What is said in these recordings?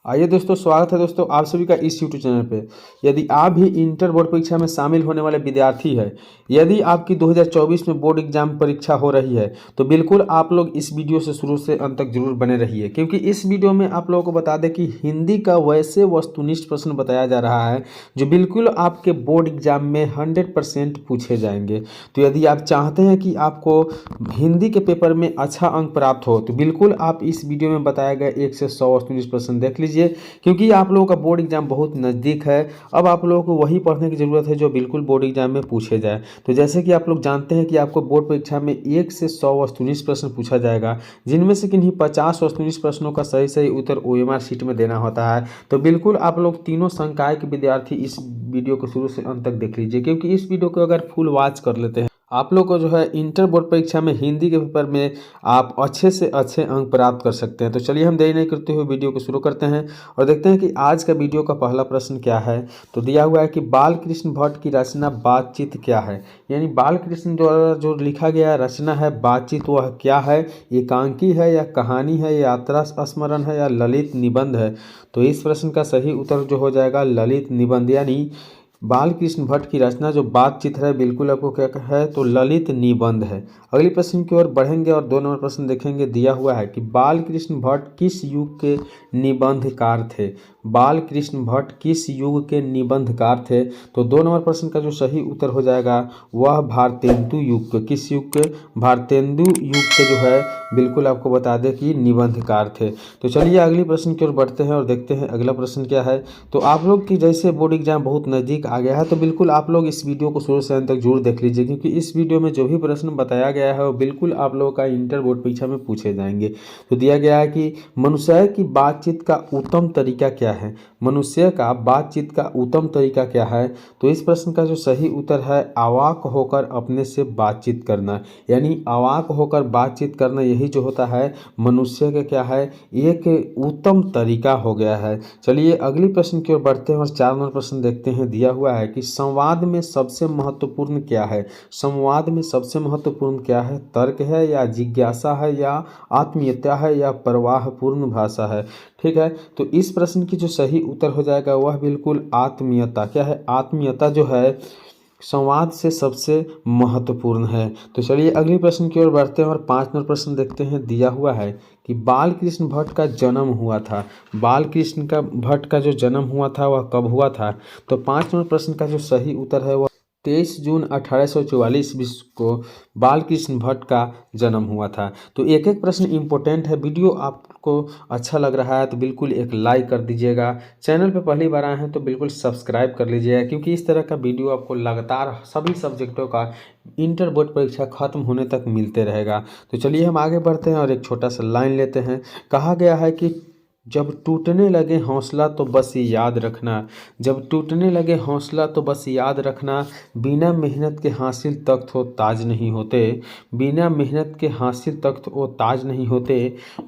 आइए दोस्तों, स्वागत है दोस्तों आप सभी का इस यूट्यूब चैनल पे। यदि आप भी इंटर बोर्ड परीक्षा में शामिल होने वाले विद्यार्थी हैं, यदि आपकी 2024 में बोर्ड एग्जाम परीक्षा हो रही है, तो बिल्कुल आप लोग इस वीडियो से शुरू से अंत तक जरूर बने रहिए, क्योंकि इस वीडियो में आप लोगों को बता दें कि हिंदी का वैसे वस्तुनिष्ठ प्रश्न बताया जा रहा है जो बिल्कुल आपके बोर्ड एग्जाम में 100% पूछे जाएंगे। तो यदि आप चाहते हैं कि आपको हिंदी के पेपर में अच्छा अंक प्राप्त हो, तो बिल्कुल आप इस वीडियो में बताया गया 1 से 100 वस्तुनिष्ठ प्रश्न देख लीजिए, क्योंकि आप लोगों का बोर्ड एग्जाम बहुत नज़दीक है। अब आप लोगों को वही पढ़ने की ज़रूरत है जो बिल्कुल बोर्ड एग्जाम में पूछे जाए। तो जैसे कि आप लोग जानते हैं कि आपको बोर्ड परीक्षा में 1 से 100 वस्तुनिष्ठ प्रश्न पूछा जाएगा, जिनमें से किन्हीं 50 वस्तुनिष्ठ प्रश्नों का सही सही उत्तर OMR शीट में देना होता है। तो बिल्कुल आप लोग तीनों संकाय के विद्यार्थी इस वीडियो को शुरू से अंत तक देख लीजिए, क्योंकि इस वीडियो को अगर फुल वॉच कर लेते हैं, आप लोग को जो है इंटर बोर्ड परीक्षा में हिंदी के पेपर में आप अच्छे से अच्छे अंक प्राप्त कर सकते हैं। तो चलिए हम देरी नहीं करते हुए वीडियो को शुरू करते हैं और देखते हैं कि आज का वीडियो का पहला प्रश्न क्या है। तो दिया हुआ है कि बाल कृष्ण भट्ट की रचना बातचीत क्या है। यानी बाल कृष्ण द्वारा जो लिखा गया रचना है बातचीत, वह क्या है। एकांकी है या कहानी है, यात्रा स्मरण है या ललित निबंध है। तो इस प्रश्न का सही उत्तर जो हो जाएगा ललित निबंध, यानी बाल कृष्ण भट्ट की रचना जो बातचीत है बिल्कुल आपको क्या है, तो ललित निबंध है। अगले प्रश्न की ओर बढ़ेंगे और 2 नंबर प्रश्न देखेंगे। दिया हुआ है कि बाल कृष्ण भट्ट किस युग के निबंधकार थे। बाल कृष्ण भट्ट किस युग के निबंधकार थे। तो 2 नंबर प्रश्न का जो सही उत्तर हो जाएगा वह भारतेंदु युग के, किस युग के, भारतेंदु युग के जो है बिल्कुल आपको बता दें कि निबंधकार थे। तो चलिए अगले प्रश्न की ओर बढ़ते हैं और देखते हैं अगला प्रश्न क्या है। तो आप लोग की जैसे बोर्ड एग्जाम बहुत नज़दीक आ गया है, तो बिल्कुल आप लोग इस वीडियो को शुरू से अंत तक जरूर देख लीजिए, क्योंकि इस वीडियो में जो भी प्रश्न बताया गया है वो बिल्कुल आप लोगों का इंटर बोर्ड परीक्षा में पूछे जाएंगे। तो दिया गया है कि मनुष्य की बातचीत का उत्तम तरीका क्या है। मनुष्य का बातचीत का उत्तम तरीका क्या है। तो इस प्रश्न का जो सही उत्तर है अवाक होकर अपने से बातचीत करना, यानी अवाक होकर बातचीत करना, यही जो होता है मनुष्य का क्या है, एक उत्तम तरीका हो गया है। चलिए अगली प्रश्न की ओर बढ़ते हैं और 4 नंबर प्रश्न देखते हैं। दिया हुआ है कि संवाद में सबसे महत्वपूर्ण क्या है। संवाद में सबसे महत्वपूर्ण क्या है। तर्क है या जिज्ञासा है या आत्मीयता है या प्रवाहपूर्ण भाषा है। ठीक है, तो इस प्रश्न की जो सही उत्तर हो जाएगा वह बिल्कुल आत्मीयता क्या है, आत्मीयता जो है संवाद से सबसे महत्वपूर्ण है। तो चलिए अगले प्रश्न की ओर बढ़ते हैं और 5 नंबर प्रश्न देखते हैं। दिया हुआ है कि बाल कृष्ण भट्ट का जन्म हुआ था। बाल कृष्ण का भट्ट का जो जन्म हुआ था वह कब हुआ था। तो 5 नंबर प्रश्न का जो सही उत्तर है वह 23 जून 1844 विश्व को बाल कृष्ण भट्ट का जन्म हुआ था। तो एक एक प्रश्न इंपॉर्टेंट है। वीडियो आपको अच्छा लग रहा है तो बिल्कुल एक लाइक कर दीजिएगा। चैनल पे पहली बार आए हैं तो बिल्कुल सब्सक्राइब कर लीजिएगा, क्योंकि इस तरह का वीडियो आपको लगातार सभी सब्जेक्टों का इंटर बोर्ड परीक्षा खत्म होने तक मिलते रहेगा। तो चलिए हम आगे बढ़ते हैं और एक छोटा सा लाइन लेते हैं। कहा गया है कि जब टूटने लगे हौसला तो बस ये याद रखना। जब टूटने लगे हौसला तो बस याद रखना, बिना मेहनत के हासिल तख्त वो ताज नहीं होते। बिना मेहनत के हासिल तख्त वो ताज नहीं होते।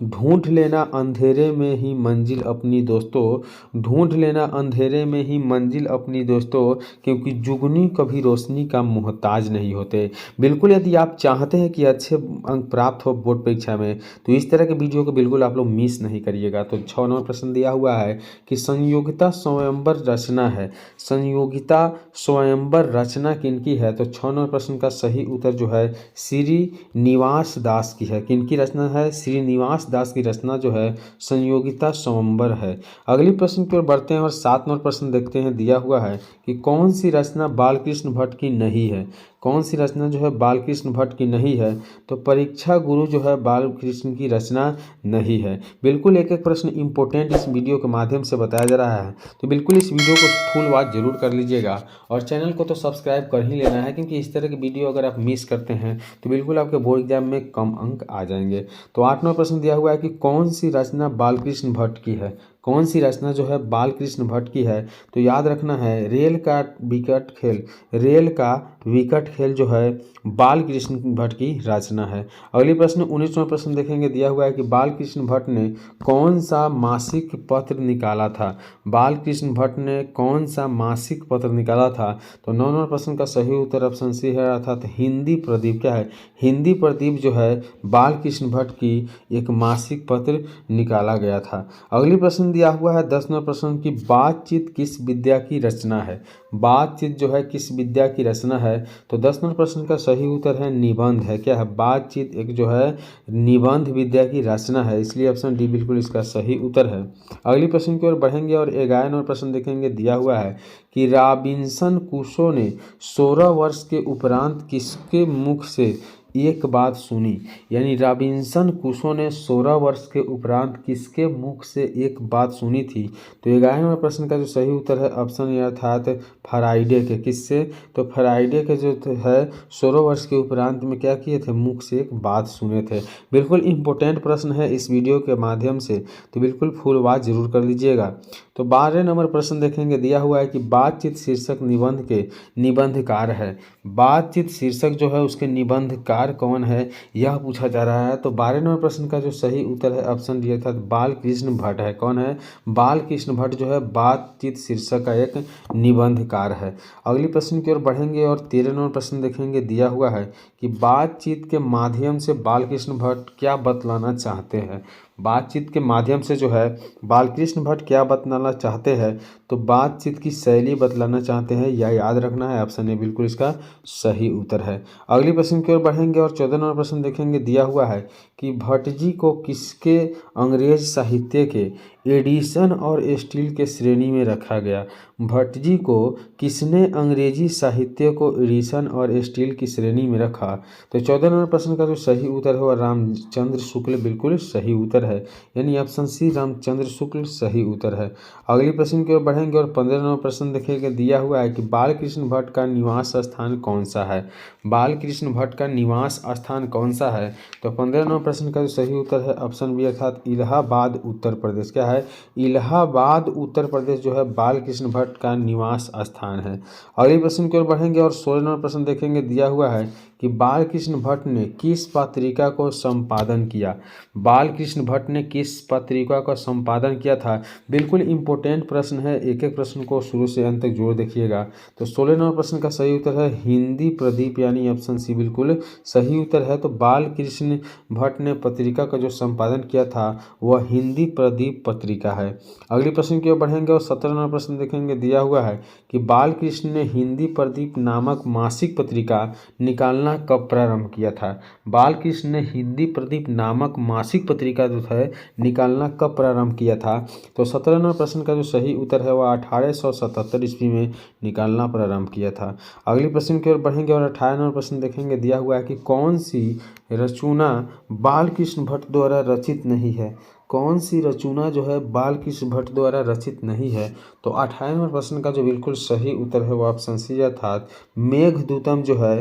ढूंढ लेना अंधेरे में ही मंजिल अपनी दोस्तों। ढूंढ लेना अंधेरे में ही मंजिल अपनी दोस्तों, क्योंकि जुगनी कभी रोशनी का मोहताज नहीं होते। बिल्कुल यदि आप चाहते हैं कि अच्छे अंक प्राप्त हो बोर्ड परीक्षा में, तो इस तरह के वीडियो को बिल्कुल आप लोग मिस नहीं करिएगा। तो 6 नंबर प्रश्न दिया हुआ है कि संयोगिता स्वयंवर रचना है। संयोगिता स्वयंवर रचना किनकी है। तो 6 नंबर प्रश्न का सही उत्तर जो है श्रीनिवास दास की है। किनकी रचना है, श्रीनिवास दास की रचना जो है संयोगिता स्वयंवर है। अगली प्रश्न की ओर बढ़ते हैं और 7 नंबर प्रश्न देखते हैं। दिया हुआ है कि कौन सी रचना बालकृष्ण भट्ट की नहीं है। कौन सी रचना जो है बालकृष्ण भट्ट की नहीं है। तो परीक्षा गुरु जो है बालकृष्ण की रचना नहीं है। बिल्कुल एक एक प्रश्न इंपॉर्टेंट इस वीडियो के माध्यम से बताया जा रहा है, तो बिल्कुल इस वीडियो को फुल वॉच जरूर कर लीजिएगा और चैनल को तो सब्सक्राइब कर ही लेना है, क्योंकि इस तरह की वीडियो अगर आप मिस करते हैं तो बिल्कुल आपके बोर्ड एग्जाम में कम अंक आ जाएंगे। तो 8 नंबर प्रश्न दिया हुआ है कि कौन सी रचना बालकृष्ण भट्ट की है। कौन सी रचना जो है बालकृष्ण भट्ट की है। तो याद रखना है रेल का विकट खेल। रेल का विकट खेल जो है बालकृष्ण भट्ट की रचना है। अगली प्रश्न 19वां प्रश्न देखेंगे। दिया हुआ है कि बालकृष्ण भट्ट ने कौन सा मासिक पत्र निकाला था। बालकृष्ण भट्ट ने कौन सा मासिक पत्र निकाला था। तो 9 नंबर प्रश्न का सही उत्तर ऑप्शन सी है, अर्थात हिंदी प्रदीप क्या है, हिंदी प्रदीप जो है बालकृष्ण भट्ट की एक मासिक पत्र निकाला गया था। अगली प्रश्न दिया हुआ है 10 नंबर प्रश्न की बातचीत किस विद्या की रचना है। बातचीत जो है किस विद्या की रचना है, तो 10 नंबर प्रश्न का सही उत्तर है निबंध है। क्या है, बातचीत एक जो है निबंध विद्या की रचना है, इसलिए ऑप्शन डी बिल्कुल इसका सही उत्तर है। अगली प्रश्न की ओर बढ़ेंगे और 11 नंबर प्रश्न देखेंगे। दिया हुआ है कि रॉबिन्सन क्रूसो ने 16 वर्ष के उपरांत किसके मुख से एक बात सुनी। यानी रॉबिन्सन क्रूसो ने 16 वर्ष के उपरांत किसके मुख से एक बात सुनी थी। तो 11 नंबर प्रश्न का जो सही उत्तर है ऑप्शन ए अर्थात फ्राइडे के। किससे, तो फ्राइडे के जो है 16 वर्ष के उपरांत में क्या किए थे, मुख से एक बात सुने थे। बिल्कुल इंपॉर्टेंट प्रश्न है इस वीडियो के माध्यम से, तो बिल्कुल फुल वॉच जरूर कर लीजिएगा। तो 12 नंबर प्रश्न देखेंगे। दिया हुआ है कि बातचीत शीर्षक निबंध के निबंधकार है। बातचीत शीर्षक जो है उसके निबंधकार कौन है, यह पूछा जा रहा है। तो 12 नंबर प्रश्न का जो सही उत्तर है ऑप्शन डी अर्थात बालकृष्ण भट्ट है। कौन है, बालकृष्ण भट्ट जो है बातचीत शीर्षक का एक निबंधकार है। अगली प्रश्न की ओर बढ़ेंगे और 13 नंबर प्रश्न देखेंगे। दिया हुआ है कि बातचीत के माध्यम से बालकृष्ण भट्ट क्या बतलाना चाहते हैं। बातचीत के माध्यम से जो है बालकृष्ण भट्ट क्या बतलाना चाहते हैं, तो बातचीत की शैली बतलाना चाहते हैं, यह याद रखना है। ऑप्शन ए बिल्कुल इसका सही उत्तर है। अगली प्रश्न की ओर बढ़ेंगे और 14 नंबर प्रश्न देखेंगे। दिया हुआ है कि भट्ट जी को किसके अंग्रेज साहित्य के एडिशन और स्टील के श्रेणी में रखा गया। भट्ट जी को किसने अंग्रेजी साहित्य को एडिशन और स्टील की श्रेणी में रखा। तो 14 नंबर प्रश्न का जो सही उत्तर है वह रामचंद्र शुक्ल बिल्कुल सही उत्तर है, यानी ऑप्शन सी रामचंद्र शुक्ल सही उत्तर है। अगली प्रश्न की ओर बढ़ेंगे और 15 नंबर प्रश्न देखेंगे। दिया हुआ है कि बालकृष्ण भट्ट का निवास स्थान कौन सा है। बालकृष्ण भट्ट का निवास स्थान कौन सा है, तो 15 नंबर प्रश्न का जो सही उत्तर है ऑप्शन बी अर्थात इलाहाबाद उत्तर प्रदेश। क्या है, इलाहाबाद उत्तर प्रदेश जो है बालकृष्ण भट्ट का निवास स्थान है। अगली प्रश्न की ओर बढ़ेंगे और 16 नंबर प्रश्न देखेंगे। दिया हुआ है कि बालकृष्ण भट्ट ने किस पत्रिका को संपादन किया। बालकृष्ण भट्ट ने किस पत्रिका का संपादन किया था। बिल्कुल इंपॉर्टेंट प्रश्न है, एक एक प्रश्न को शुरू से अंत तक जोड़ देखिएगा। तो 16 नंबर प्रश्न का सही उत्तर है हिंदी प्रदीप, यानी ऑप्शन सी बिल्कुल सही उत्तर है। तो बालकृष्ण भट्ट ने पत्रिका का जो संपादन किया था वह हिंदी प्रदीप पत्रिका है। अगली प्रश्न की ओर बढ़ेंगे और 17 नंबर प्रश्न देखेंगे। दिया हुआ है कि बालकृष्ण ने हिंदी प्रदीप नामक मासिक पत्रिका निकालना कब प्रारंभ किया था। बालकृष्ण ने हिंदी प्रदीप नामक मासिक पत्रिका जो है निकालना कब प्रारंभ किया था। तो 17 नंबर प्रश्न का जो सही उत्तर है वह 1877 ईस्वी में निकालना प्रारंभ किया था। अगली प्रश्न की ओर बढ़ेंगे और 18 नंबर प्रश्न देखेंगे। दिया हुआ है कि कौन सी रचना बालकृष्ण भट्ट द्वारा रचित नहीं है। कौन सी रचना जो है बालकृष्ण भट्ट द्वारा रचित नहीं है, तो 18 नंबर प्रश्न का जो बिल्कुल सही उत्तर है वो ऑप्शन सी अर्थात मेघदूतम जो है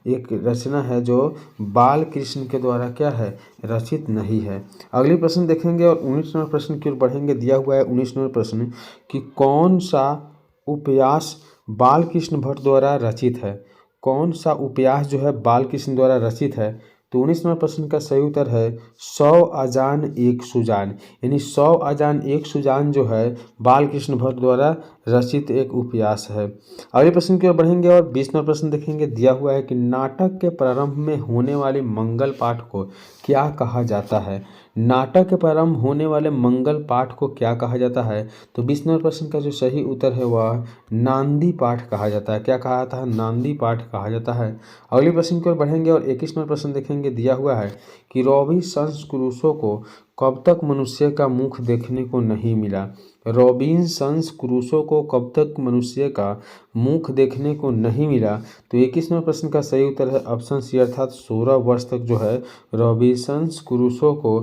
एक रचना है जो बालकृष्ण के द्वारा क्या है, रचित नहीं है। अगली प्रश्न देखेंगे और 19 नंबर प्रश्न की ओर बढ़ेंगे। दिया हुआ है 19 नंबर प्रश्न कि कौन सा उपन्यास बालकृष्ण भट्ट द्वारा रचित है। कौन सा उपन्यास जो है बालकृष्ण द्वारा रचित है, तो 19 नंबर प्रश्न का सही उत्तर है 100 अजान एक सुजान, यानी 100 अजान एक सुजान जो है बालकृष्ण भट्ट द्वारा रचित एक उपन्यास है। अगले प्रश्न की ओर बढ़ेंगे और 20 नंबर प्रश्न देखेंगे। दिया हुआ है कि नाटक के प्रारंभ में होने वाले मंगल पाठ को क्या कहा जाता है। नाटक के प्रारंभ होने वाले मंगल पाठ को क्या कहा जाता है, तो 20 नंबर प्रश्न का जो सही उत्तर है वह नांदी पाठ कहा जाता है। क्या कहा जाता है, नांदी पाठ कहा जाता है। अगले प्रश्न की ओर बढ़ेंगे और 21 नंबर प्रश्न देखेंगे। दिया हुआ है कि रॉबिन्सन क्रूसो को कब तक मनुष्य का मुख देखने को नहीं मिला। रॉबिन्सन क्रूसो को कब तक मनुष्य का मुख देखने को नहीं मिला, तो 21 नंबर प्रश्न का सही उत्तर है ऑप्शन सी अर्थात 16 वर्ष तक जो है रॉबिन्सन क्रूसो को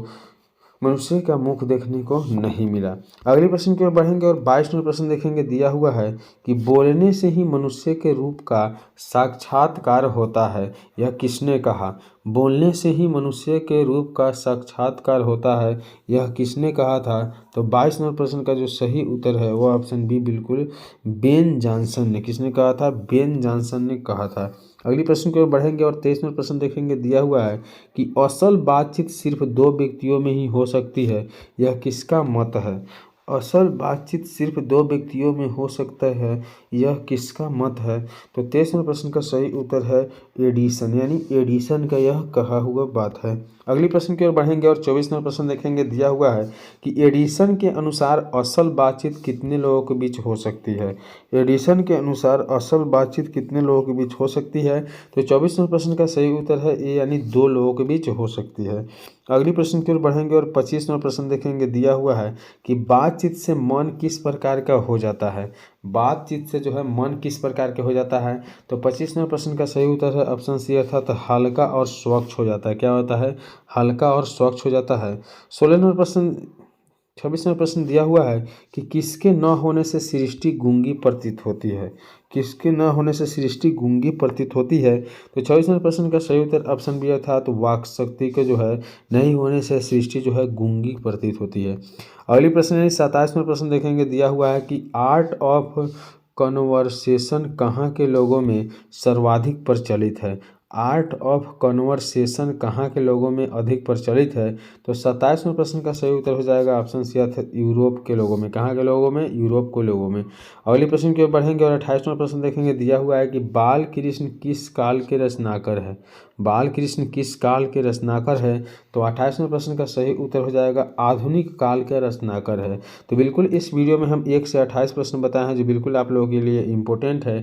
मनुष्य का मुख देखने को नहीं मिला। अगले प्रश्न की ओर बढ़ेंगे और 22 नंबर प्रश्न देखेंगे। दिया हुआ है कि बोलने से ही मनुष्य के रूप का साक्षात्कार होता है, यह किसने कहा। बोलने से ही मनुष्य के रूप का साक्षात्कार होता है, यह किसने कहा था। तो 22 नंबर प्रश्न का जो सही उत्तर है वह ऑप्शन बी बिल्कुल बेन जॉनसन ने, किसने कहा था, बेन जॉनसन ने कहा था। अगली प्रश्न की ओर बढ़ेंगे और 23 नंबर प्रश्न देखेंगे। दिया हुआ है कि असल बातचीत सिर्फ दो व्यक्तियों में ही हो सकती है, यह किसका मत है। असल बातचीत सिर्फ दो व्यक्तियों में हो सकता है, यह किसका मत है? तो 23वें प्रश्न का सही उत्तर है एडिसन, यानी एडिसन का यह कहा हुआ बात है। अगली प्रश्न की ओर बढ़ेंगे और 24वां प्रश्न देखेंगे। दिया हुआ है कि एडिसन के अनुसार असल बातचीत कितने लोगों के बीच हो सकती है। एडिसन के अनुसार असल बातचीत कितने लोगों के बीच हो सकती है? तो 24वें प्रश्न का सही उत्तर है ए, यानी 2 लोगों के बीच हो सकती है। अगली प्रश्न की ओर बढ़ेंगे और 25वां प्रश्न देखेंगे। दिया हुआ है कि बातचीत से मन किस प्रकार का हो जाता है। बातचीत से जो है मन किस प्रकार के हो जाता है? तो 25वें प्रश्न का सही उत्तर है ऑप्शन सी, अर्थात हल्का और स्वच्छ हो जाता है। क्या होता है? हल्का और स्वच्छ हो जाता है। 16वें प्रश्न 26वां प्रश्न दिया हुआ है कि किसके न होने से सृष्टि गूंगी प्रतीत होती है। किसके न होने से सृष्टि गूंगी प्रतीत होती है? तो 24वें प्रश्न का सही उत्तर ऑप्शन बी, अर्थात वाक शक्ति के जो है नहीं होने से सृष्टि जो है गूंगी प्रतीत होती है। अगली प्रश्न है 27वां प्रश्न देखेंगे। दिया हुआ है कि आर्ट ऑफ कन्वर्सेशन कहाँ के लोगों में सर्वाधिक प्रचलित है। आर्ट ऑफ कन्वर्सेशन कहाँ के लोगों में अधिक प्रचलित है? तो 27वें प्रश्न का सही उत्तर हो जाएगा ऑप्शन सी, अर्थात यूरोप के लोगों में। कहाँ के लोगों में? यूरोप के लोगों में। अगली प्रश्न की ओर बढ़ेंगे और 28वां प्रश्न देखेंगे। दिया हुआ है कि बाल कृष्ण किस काल के रचनाकार है। बाल कृष्ण किस काल के रचनाकार है? तो 28वें प्रश्न का सही उत्तर हो जाएगा आधुनिक काल के रचनाकार है। तो बिल्कुल इस वीडियो में हम 1 से 28 प्रश्न बताए हैं जो बिल्कुल आप लोगों के लिए इम्पोर्टेंट है।